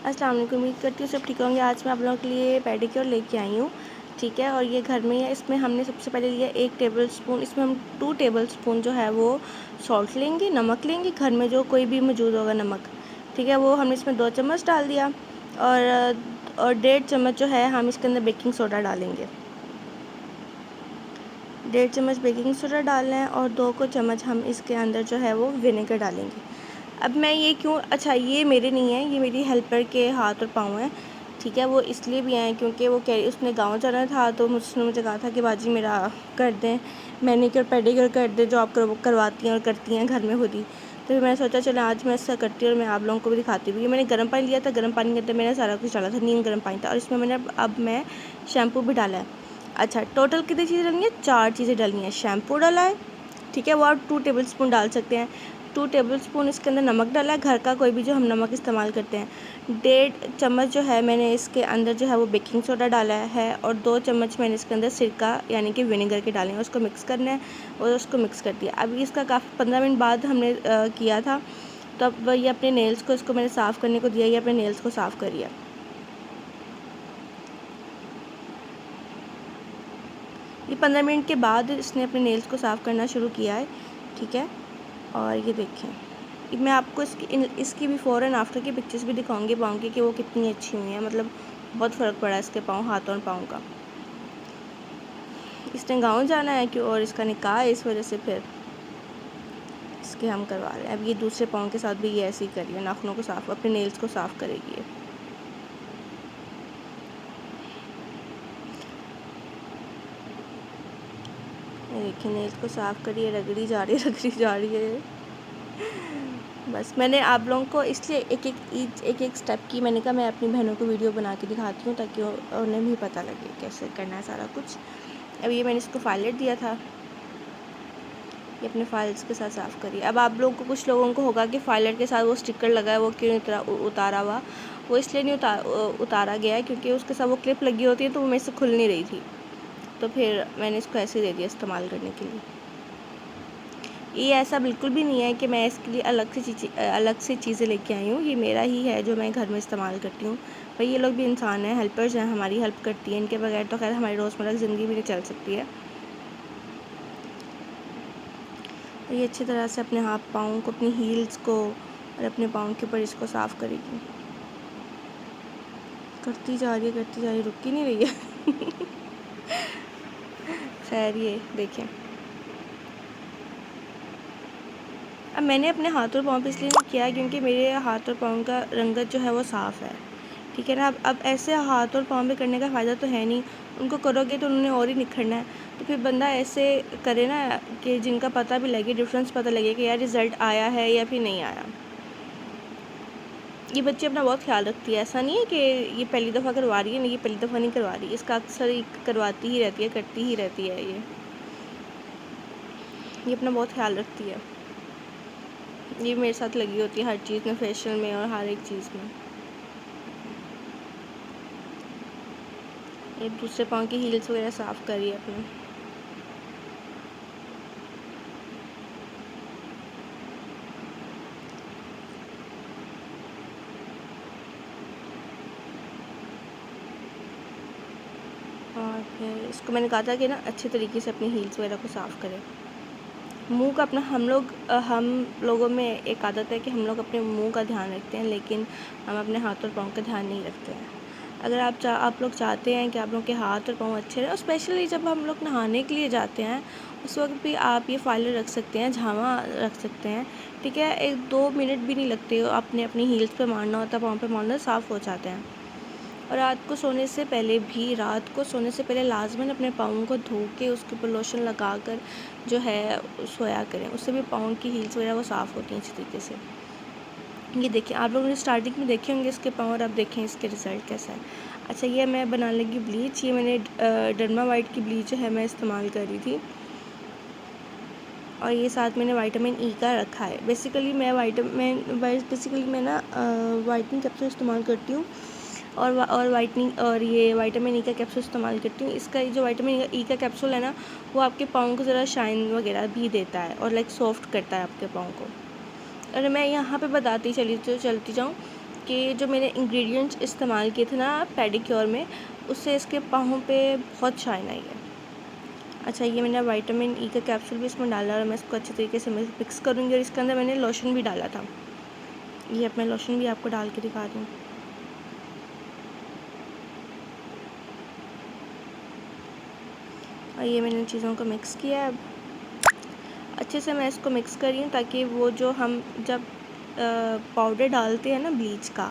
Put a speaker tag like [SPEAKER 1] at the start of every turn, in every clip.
[SPEAKER 1] السلام علیکم، امید کرتی ہوں سب ٹھیک ہوں گے۔ آج میں آپ لوگوں کے لیے پیڈیکیور لے کے آئی ہوں، ٹھیک ہے، اور یہ گھر میں ہے۔ اس میں ہم نے سب سے پہلے لیا 1 ٹیبل اسپون، اس میں ہم 2 ٹیبل اسپون جو ہے وہ سالٹ لیں گے، نمک لیں گے، گھر میں جو کوئی بھی موجود ہوگا نمک، ٹھیک ہے، وہ ہم نے اس میں 2 چمچ ڈال دیا، اور 1.5 چمچ جو ہے ہم اس کے اندر بیکنگ سوڈا ڈالیں گے، 1.5 چمچ بیکنگ سوڈا ڈالنا ہے، اور 2 چمچ ہم اس کے اندر جو ہے وہ ونیگر ڈالیں گے۔ اب میں یہ کیوں، اچھا یہ میرے نہیں ہے، یہ میری ہیلپر کے ہاتھ اور پاؤں ہیں، ٹھیک ہے، وہ اس لیے بھی آئے کیونکہ وہ اس نے گاؤں جانا تھا، تو اس نے مجھے کہا تھا کہ باجی میرا کر دیں مینیکیور پیڈیکیور کر دیں، جو آپ کرواتی ہیں اور کرتی ہیں گھر میں خود ہی۔ تو پھر میں نے سوچا چلیں آج میں ایسا کرتی ہوں اور میں آپ لوگوں کو بھی دکھاتی ہوں۔ یہ میں نے گرم پانی لیا تھا، گرم پانی کے اندر میں نے سارا کچھ ڈالا تھا، نیم گرم پانی تھا، اور اس میں نے اب میں شیمپو بھی ڈالا ہے۔ اچھا ٹوٹل کتنی چیزیں ڈالنی ہیں؟ 4 چیزیں ڈالنی ہیں۔ شیمپو ڈالا ہے، ٹھیک ہے، وہ آپ 2 ٹیبل اسپون ڈال سکتے ہیں۔ 2 ٹیبل اسپون اس کے اندر نمک ڈالا ہے، گھر کا کوئی بھی جو ہم نمک استعمال کرتے ہیں۔ 1.5 چمچ جو ہے میں نے اس کے اندر جو ہے وہ بیکنگ سوڈا ڈالا ہے، اور 2 چمچ میں نے اس کے اندر سرکہ یعنی کہ ونیگر کے ڈالے ہیں، اس کو مکس کرنا ہے، اور اس کو مکس کر دیا۔ اب اس کا کافی 15 منٹ بعد ہم نے کیا تھا، تو اب یہ اپنے نیلز کو، اس کو میں نے صاف کرنے کو دیا، یہ اپنے نیلز کو صاف کریے۔ یہ 15 منٹ کے بعد اس نے اپنے نیلز کو صاف کرنا شروع کیا ہے، ٹھیک ہے، اور یہ دیکھیں میں آپ کو اس کی بیفور اینڈ آفٹر کی پکچرز بھی دکھاؤں گی پاؤں کی کہ وہ کتنی اچھی ہوئی ہیں، مطلب بہت فرق پڑا ہے اس کے پاؤں، ہاتھوں اور پاؤں کا۔ اس نے گاؤں جانا ہے کہ اور اس کا نکاح ہے، اس وجہ سے پھر اس کے ہم کروا رہے ہیں۔ اب یہ دوسرے پاؤں کے ساتھ بھی یہ ایسے ہی کریے، ناخنوں کو صاف، اپنے نیلز کو صاف کرے گی۔ دیکھیں نیلز کو صاف کریے، رگڑی جا رہی ہے۔ بس میں نے آپ لوگوں کو اس لیے ایک اسٹیپ کی، میں نے کہا میں اپنی بہنوں کو ویڈیو بنا کے دکھاتی ہوں تاکہ انہیں بھی پتہ لگے کیسے کرنا ہے سارا کچھ۔ اب یہ میں نے اس کو فائلٹ دیا تھا، یہ اپنے فائلز کے ساتھ صاف کریے۔ اب آپ لوگوں کو، کچھ لوگوں کو ہوگا کہ فائلٹ کے ساتھ وہ اسٹکر لگا ہے وہ کیوں اتارا ہوا، وہ اس لیے نہیں اتارا گیا ہے کیونکہ اس کے ساتھ وہ کلپ لگی ہوتی ہے تو وہ میرے سے کھل نہیں رہی تھی، تو پھر میں نے اس کو ایسے دے دیا استعمال کرنے کے لیے۔ یہ ایسا بالکل بھی نہیں ہے کہ میں اس کے لیے الگ سے چیزیں لے کے آئی ہوں، یہ میرا ہی ہے جو میں گھر میں استعمال کرتی ہوں۔ بھائی یہ لوگ بھی انسان ہیں، ہیلپرز ہیں، ہماری ہیلپ کرتی ہیں، ان کے بغیر تو خیر ہماری روزمرہ کی زندگی بھی نہیں چل سکتی ہے۔ یہ اچھی طرح سے اپنے ہاتھ پاؤں کو، اپنی ہیلز کو اور اپنے پاؤں کے اوپر اس کو صاف کرے گی، کرتی جا رہی ہے، رک ہی نہیں رہی ہے۔ خیر یہ دیکھیں، اب میں نے اپنے ہاتھ اور پاؤں پہ اس لیے نہیں کیا کیونکہ میرے ہاتھ اور پاؤں کا رنگت جو ہے وہ صاف ہے، ٹھیک ہے نا۔ اب ایسے ہاتھ اور پاؤں پہ کرنے کا فائدہ تو ہے نہیں، ان کو کرو گے تو انہوں نے اور ہی نکھرنا ہے، تو پھر بندہ ایسے کرے نا کہ جن کا پتہ بھی لگے، ڈفرینس پتہ لگے کہ یار رزلٹ آیا ہے یا پھر نہیں آیا۔ یہ بچی اپنا بہت خیال رکھتی ہے، ایسا نہیں ہے کہ یہ پہلی دفعہ کروا رہی ہے، نہیں یہ پہلی دفعہ نہیں کروا رہی، اس کا اکثر کرواتی ہی رہتی ہے، کرتی ہی رہتی ہے۔ یہ اپنا بہت خیال رکھتی ہے، یہ میرے ساتھ لگی ہوتی ہے ہر چیز میں، فیشن میں اور ہر ایک چیز میں۔ یہ دوسرے پاؤں کی ہیلز وغیرہ صاف کریے اپنے۔ اور پھر اس کو میں نے کہا تھا کہ نا اچھے طریقے سے اپنی ہیلز وغیرہ کو صاف کریں۔ منہ کا اپنا ہم لوگوں میں ایک عادت ہے کہ ہم لوگ اپنے منہ کا دھیان رکھتے ہیں، لیکن ہم اپنے ہاتھ اور پاؤں کا دھیان نہیں رکھتے ہیں۔ اگر آپ لوگ چاہتے ہیں کہ آپ لوگ کے ہاتھ اور پاؤں اچھے رہیں، اور اسپیشلی جب ہم لوگ نہانے کے لیے جاتے ہیں اس وقت بھی آپ یہ فائلر رکھ سکتے ہیں، جھاما رکھ سکتے ہیں، ٹھیک ہے، 1-2 منٹ بھی نہیں لگتے، اپنی ہیلز پہ مارنا ہوتا ہے، پاؤں پہ مارنا، صاف ہو جاتے ہیں۔ اور رات کو سونے سے پہلے لازماً اپنے پاؤں کو دھو کے اس کے اوپر لوشن لگا کر جو ہے سویا کریں، اس سے بھی پاؤں کی ہیلز وغیرہ وہ صاف ہوتی ہیں اچھی طریقے سے۔ یہ دیکھیں آپ لوگوں نے اسٹارٹنگ میں دیکھے ہوں گے اس کے پاؤں، اور اب دیکھیں اس کے رزلٹ کیسا ہے۔ اچھا یہ میں بنانے لگی بلیچ، یہ میں نے ڈرما وائٹ کی بلیچ جو ہے میں استعمال کر رہی تھی، اور یہ ساتھ میں نے وائٹامن ای کا رکھا ہے۔ بیسیکلی میں نا وائٹنگ کیپسول استعمال کرتی ہوں، اور یہ وائٹامن ای کا کیپسول استعمال کرتی ہوں۔ اس کا جو وائٹامن ای کا کیپسول ہے نا، وہ آپ کے پاؤں کو ذرا شائن وغیرہ بھی دیتا ہے، اور سافٹ کرتا ہے آپ کے پاؤں کو۔ اور میں یہاں پہ بتاتی چلتی جاؤں کہ جو میں نے انگریڈینٹس استعمال کیے تھے نا پیڈی کیور میں، اس سے اس کے پاؤں پہ بہت شائن آئی ہے۔ اچھا، یہ میں نے وائٹامن ای کا کیپسول بھی اس میں ڈالا اور میں اس کو اچھے طریقے سے مکس کروں گی، اور اس کے اندر میں نے لوشن بھی ڈالا تھا۔ یہ اب میں لوشن بھی آپ کو ڈال کے دکھا رہی ہوں۔ اور یہ میں نے چیزوں کو مکس کیا ہے، اب اچھے سے میں اس کو مکس کر رہی ہوں تاکہ وہ جو ہم جب پاؤڈر ڈالتے ہیں نا بلیچ کا،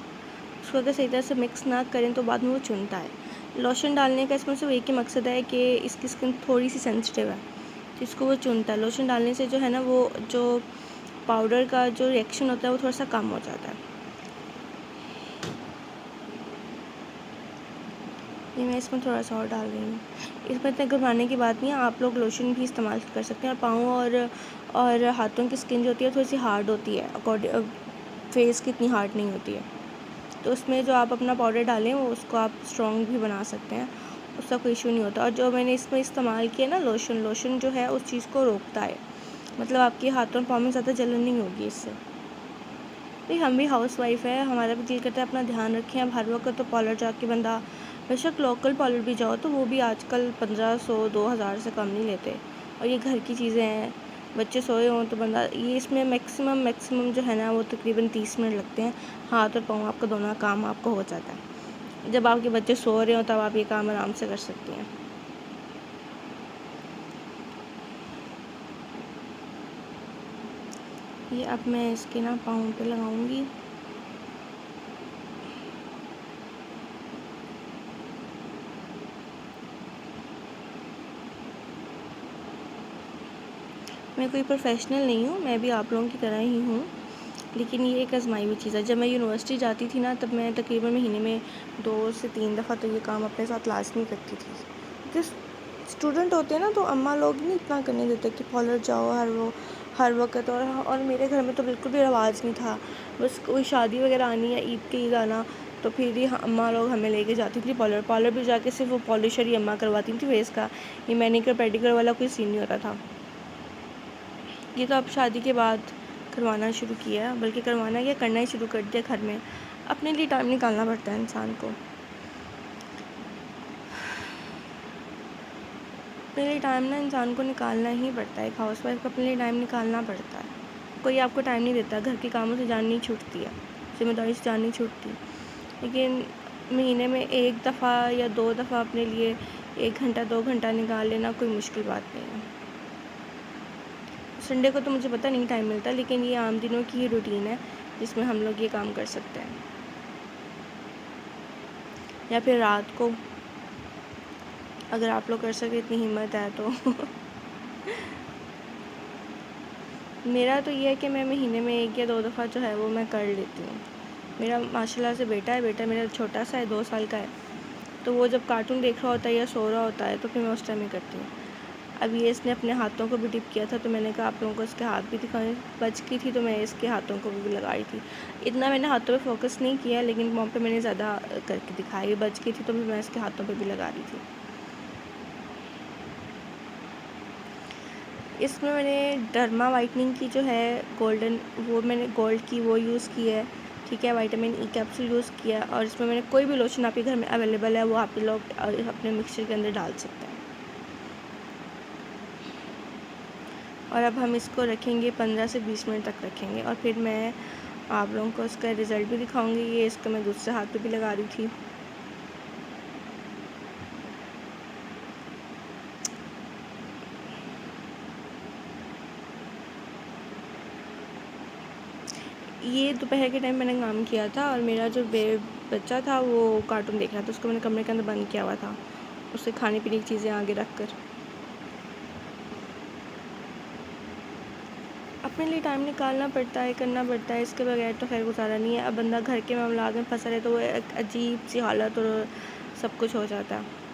[SPEAKER 1] اس کو اگر صحیح طرح سے مکس نہ کریں تو بعد میں وہ چنتا ہے۔ لوشن ڈالنے کا اس میں صرف ایک ہی مقصد ہے کہ اس کی اسکن تھوڑی سی سینسٹیو ہے، تو اس کو وہ چنتا ہے۔ لوشن ڈالنے سے جو ہے نا وہ جو پاؤڈر کا جو ریئیکشن ہوتا ہے وہ تھوڑا سا کم ہو جاتا ہے۔ یہ میں اس میں تھوڑا سا اور ڈال رہی ہوں۔ اس میں اتنے گھبرانے کی بات نہیں ہے، آپ لوگ لوشن بھی استعمال کر سکتے ہیں، اور پاؤں اور ہاتھوں کی اسکن جو ہوتی ہے تھوڑی سی ہارڈ ہوتی ہے، فیس کی اتنی ہارڈ نہیں ہوتی ہے، تو اس میں جو آپ اپنا پاؤڈر ڈالیں وہ اس کو آپ اسٹرانگ بھی بنا سکتے ہیں، اس کا کوئی ایشو نہیں ہوتا۔ اور جو میں نے اس میں استعمال کیا نا لوشن جو ہے اس چیز کو روکتا ہے، مطلب آپ کے ہاتھوں اور پاؤں میں زیادہ جلن نہیں ہوگی اس سے۔ بھئی ہم بھی ہاؤس وائف ہے، ہمارا بھی دل کرتا ہے اپنا دھیان رکھیں۔ اب ہر وقت تو پارلر جا کے بندہ، بے شک لوکل پارلر بھی جاؤ تو وہ بھی آج کل 1500 2000 سے کم نہیں لیتے، اور یہ گھر کی چیزیں ہیں، بچے سوئے ہوں تو بندہ یہ اس میں میکسیمم جو ہے نا وہ تقریباً 30 منٹ لگتے ہیں، ہاتھ اور پاؤں آپ کا دونوں کام آپ کو ہو جاتا ہے۔ جب آپ کے بچے سو رہے ہوں تب آپ یہ کام آرام سے کر سکتی ہیں۔ یہ اب میں اس کے نا پاؤں پہ لگاؤں گی۔ میں کوئی پروفیشنل نہیں ہوں، میں بھی آپ لوگوں کی طرح ہی ہوں، لیکن یہ ایک آزمائی ہوئی چیز ہے۔ جب میں یونیورسٹی جاتی تھی نا تب میں تقریباً مہینے میں 2 سے 3 دفعہ تو یہ کام اپنے ساتھ لازمی کرتی تھی، کیونکہ اسٹوڈنٹ ہوتے ہیں نا تو اماں لوگ نہیں اتنا کرنے دیتے کہ پارلر جاؤ ہر وقت، اور میرے گھر میں تو بالکل بھی رواج نہیں تھا، بس کوئی شادی وغیرہ آنی یا عید کے عید آنا تو پھر ہی اماں لوگ ہمیں لے کے جاتی تھی پارلر بھی جا کے صرف وہ پالشر ہی اماں کرواتی تھی فیس کا، یہ مینیکیور پیڈیکیور والا کوئی سین نہیں ہوتا تھا۔ یہ تو اب شادی کے بعد کروانا شروع کیا، بلکہ کروانا یا کرنا ہی شروع کر دیا گھر میں۔ اپنے لیے ٹائم نکالنا پڑتا ہے انسان کو، اپنے لیے ٹائم نا انسان کو نکالنا ہی پڑتا ہے، ایک ہاؤس وائف کو اپنے لیے ٹائم نکالنا پڑتا ہے۔ کوئی آپ کو ٹائم نہیں دیتا، گھر کے کاموں سے جان نہیں چھوٹتی ہے، ذمہ داری سے جان نہیں چھوٹتی، لیکن مہینے میں 1 دفعہ یا 2 دفعہ اپنے لیے 1 گھنٹہ 2 گھنٹہ نکال لینا کوئی مشکل بات نہیں ہے۔ سنڈے کو تو مجھے پتہ نہیں ٹائم ملتا، لیکن یہ عام دنوں کی ہی روٹین ہے جس میں ہم لوگ یہ کام کر سکتے ہیں، یا پھر رات کو اگر آپ لوگ کر سکے اتنی ہمت ہے تو۔ میرا تو یہ ہے کہ میں مہینے میں 1 یا 2 دفعہ جو ہے وہ میں کر لیتی ہوں۔ میرا ماشاء اللہ سے بیٹا میرا چھوٹا سا ہے، 2 سال کا ہے، تو وہ جب کارٹون دیکھ رہا ہوتا ہے یا سو رہا ہوتا ہے تو پھر میں اس ٹائم میں کرتی ہوں۔ اب یہ اس نے اپنے ہاتھوں کو بھی ڈپ کیا تھا تو میں نے کہا آپ لوگوں کو اس کے ہاتھ بھی دکھائیں، بچ کی تھی تو میں اس کے ہاتھوں کو بھی لگائی تھی۔ اتنا میں نے ہاتھوں پہ فوکس نہیں کیا، لیکن وہاں پہ میں نے زیادہ کر کے دکھائی، بچ کی تھی تو میں اس کے ہاتھوں پہ بھی لگا رہی تھی۔ اس میں نے ڈرما وائٹننگ کی جو ہے گولڈن، وہ میں نے گولڈ کی وہ یوز کی ہے، ٹھیک ہے، وائٹامن ای کیپسول یوز کیا، اور اس میں نے کوئی بھی لوشن آپ کے گھر میں اویلیبل ہے وہ آپ لوگ اپنے مکسچر کے اندر ڈال سکتے ہیں۔ اور اب ہم اس کو رکھیں گے 15 سے 20 منٹ تک رکھیں گے، اور پھر میں آپ لوگوں کو اس کا رزلٹ بھی دکھاؤں گی۔ یہ اس کو میں دوسرے ہاتھ پہ بھی لگا رہی تھی۔ یہ دوپہر کے ٹائم میں نے کام کیا تھا، اور میرا جو بچہ تھا وہ کارٹون دیکھ رہا تھا، اس کو میں نے کمرے کے اندر بند کیا ہوا تھا، اسے کھانے پینے کی چیزیں آگے رکھ کر۔ اپنے لیے ٹائم نکالنا پڑتا ہے، کرنا پڑتا ہے، اس کے بغیر تو خیر گزارا نہیں ہے۔ اب بندہ گھر کے معاملات میں پھنسا رہے تو وہ ایک عجیب سی حالت اور سب کچھ ہو جاتا ہے۔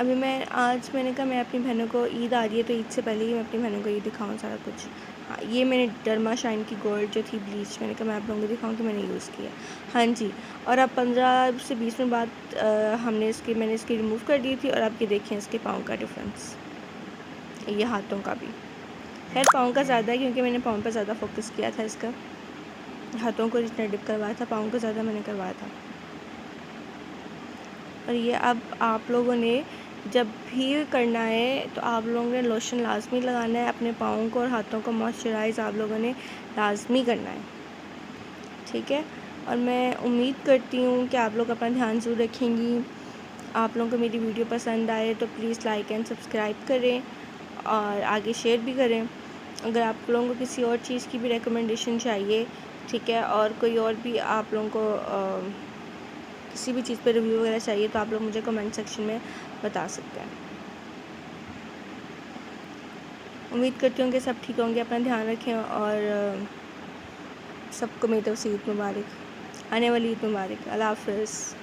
[SPEAKER 1] ابھی آج میں نے کہا میں اپنی بہنوں کو، عید آ رہی ہے تو عید سے پہلے ہی میں اپنی بہنوں کو یہ دکھاؤں سارا کچھ. ہاں یہ میں نے ڈرما شائن کی گولڈ جو تھی بلیچ، میں نے کہا میں آپ لوگوں کو دکھاؤں کہ میں نے یوز کیا. ہاں جی. اور اب 15 سے 20 منٹ بعد میں نے اس کی ریموو کر دی تھی، اور اب یہ دیکھیں اس کے پاؤں کا ڈفرینس، یہ ہاتھوں کا بھی. خیر پاؤں کا زیادہ ہے کیونکہ میں نے پاؤں پہ زیادہ فوکس کیا تھا اس کا. ہاتھوں کو جتنا ڈپ کروایا تھا، پاؤں کو زیادہ میں نے کروایا تھا. اور یہ اب آپ لوگوں نے جب بھی کرنا ہے تو آپ لوگوں نے لوشن لازمی لگانا ہے اپنے پاؤں کو، اور ہاتھوں کو موئسچرائز آپ لوگوں نے لازمی کرنا ہے. ٹھیک ہے. اور میں امید کرتی ہوں کہ آپ لوگ اپنا دھیان ضرور رکھیں گی. آپ لوگوں کو میری ویڈیو پسند آئے تو پلیز لائک اینڈ سبسکرائب کریں، اور آگے شیئر بھی کریں. اگر آپ لوگوں کو کسی اور چیز کی بھی ریکمنڈیشن چاہیے، ٹھیک ہے، اور کوئی اور بھی آپ لوگوں کو کسی بھی چیز پہ ریویو وغیرہ چاہیے تو آپ لوگ مجھے کمنٹ سیکشن میں بتا سکتے ہیں. امید کرتی ہوں کہ سب ٹھیک ہوں گے. اپنا دھیان رکھیں، اور سب کو میری طرف سے عید مبارک، آنے والی عید مبارک. اللہ حافظ.